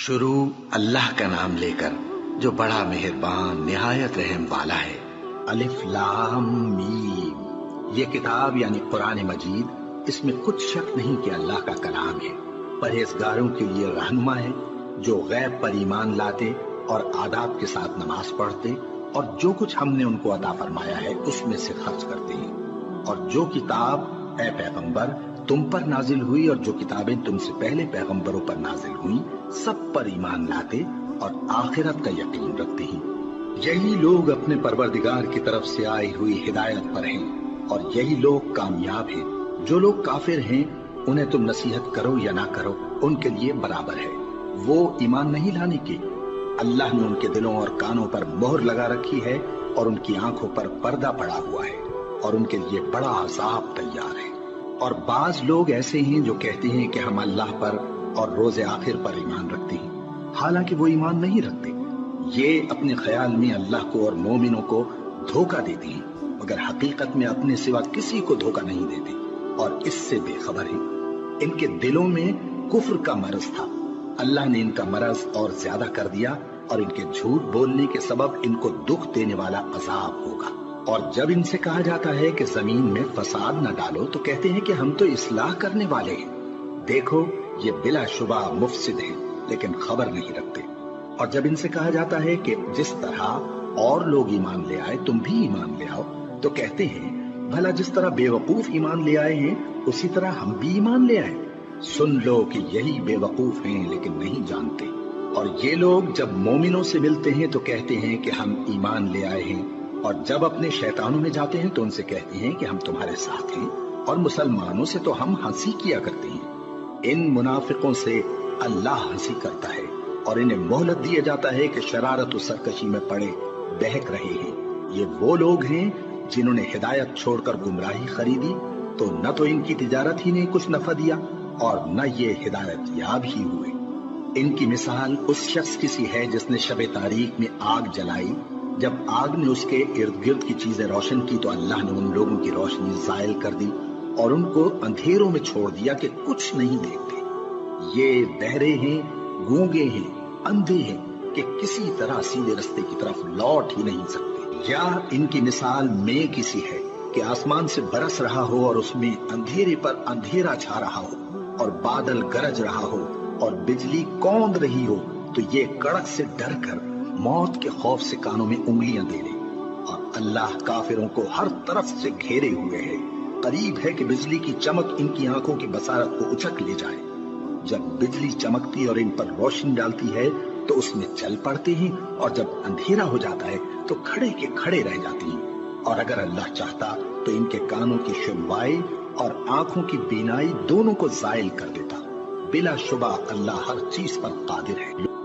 شروع اللہ کا نام لے کر جو بڑا مہربان نہایت رحم والا ہے۔ الف لام میم، یہ کتاب یعنی قرآن مجید، اس میں کچھ شک نہیں کہ اللہ کا کلام ہے، پرہیزگاروں کے لیے رہنما ہے، جو غیب پر ایمان لاتے اور آداب کے ساتھ نماز پڑھتے اور جو کچھ ہم نے ان کو عطا فرمایا ہے اس میں سے خرچ کرتے ہیں، اور جو کتاب اے پیغمبر تم پر نازل ہوئی اور جو کتابیں تم سے پہلے پیغمبروں پر نازل ہوئیں سب پر ایمان لاتے اور آخرت کا یقین رکھتے ہیں۔ یہی لوگ اپنے پروردگار کی طرف سے آئی ہوئی ہدایت پر ہیں اور یہی لوگ کامیاب ہیں۔ جو لوگ کافر ہیں انہیں تم نصیحت کرو یا نہ کرو ان کے لیے برابر ہے، وہ ایمان نہیں لانے کے۔ اللہ نے ان کے دلوں اور کانوں پر مہر لگا رکھی ہے اور ان کی آنکھوں پر پردہ پڑا ہوا ہے اور ان کے لیے بڑا عذاب تیار ہے۔ اور بعض لوگ ایسے ہیں جو کہتے ہیں کہ ہم اللہ پر اور روز آخر پر ایمان رکھتے ہیں، حالانکہ وہ ایمان نہیں رکھتے۔ یہ اپنے خیال میں اللہ کو اور مومنوں کو دھوکہ دیتے ہیں، مگر حقیقت میں اپنے سوا کسی کو دھوکہ نہیں دیتے اور اس سے بے خبر ہیں۔ ان کے دلوں میں کفر کا مرض تھا، اللہ نے ان کا مرض اور زیادہ کر دیا اور ان کے جھوٹ بولنے کے سبب ان کو دکھ دینے والا عذاب ہوگا۔ اور جب ان سے کہا جاتا ہے کہ زمین میں فساد نہ ڈالو تو کہتے ہیں کہ ہم تو اصلاح کرنے والے ہیں۔ دیکھو یہ بلا شبہ مفسد ہیں لیکن خبر نہیں رکھتے۔ اور جب ان سے کہا جاتا ہے کہ جس طرح اور لوگ ایمان لے آئے تم بھی ایمان لے آؤ تو کہتے ہیں بھلا جس طرح بے وقوف ایمان لے آئے ہیں اسی طرح ہم بھی ایمان لے آئے۔ سن لو کہ یہی بے وقوف ہیں لیکن نہیں جانتے۔ اور یہ لوگ جب مومنوں سے ملتے ہیں تو کہتے ہیں کہ ہم ایمان لے آئے ہیں، اور جب اپنے شیطانوں میں جاتے ہیں تو ان سے کہتے ہیں کہ ہم تمہارے ساتھ ہیں، اور مسلمانوں سے تو ہم ہنسی کیا کرتے ہیں۔ ان منافقوں سے اللہ ہنسی کرتا ہے اور انہیں مہلت دیا جاتا ہے کہ شرارت و سرکشی میں پڑے بہک رہے ہیں۔ یہ وہ لوگ ہیں جنہوں نے ہدایت چھوڑ کر گمراہی خریدی، تو نہ تو ان کی تجارت ہی نے کچھ نفع دیا اور نہ یہ ہدایت یاب ہی ہوئے۔ ان کی مثال اس شخص کی سی ہے جس نے شب تاریک میں آگ جلائی، جب آگ نے اس کے ارد گرد کی چیزیں روشن کی تو اللہ نے ان لوگوں کی روشنی زائل کر دی اور ان کو اندھیروں میں چھوڑ دیا کہ کچھ نہیں دیکھتے۔ یہ بہرے ہیں، گونگے ہیں، اندھے ہیں کہ کسی طرح سیدھے رستے کی طرف لوٹ ہی نہیں سکتے۔ یا ان کی مثال میں کسی ہے کہ آسمان سے برس رہا ہو اور اس میں اندھیرے پر اندھیرا چھا رہا ہو اور بادل گرج رہا ہو اور بجلی کوند رہی ہو تو یہ کڑک سے ڈر کر موت کے خوف سے کانوں میں انگلیاں دے لے۔ اور اللہ کافروں کو ہر طرف سے گھیرے ہوئے ہے، قریب ہے کہ بجلی کی چمک ان کی آنکھوں کی بصارت کو اچک لے جائے۔ جب بجلی چمکتی اور ان پر روشنی ڈالتی ہے تو اس میں چل پڑتے ہیں، اور جب اندھیرا ہو جاتا ہے تو کھڑے کے کھڑے رہ جاتے ہیں۔ اور اگر اللہ چاہتا تو ان کے کانوں کی شنوائی اور آنکھوں کی بینائی دونوں کو زائل کر دیتا۔ بلا شبہ اللہ ہر چیز پر قادر ہے۔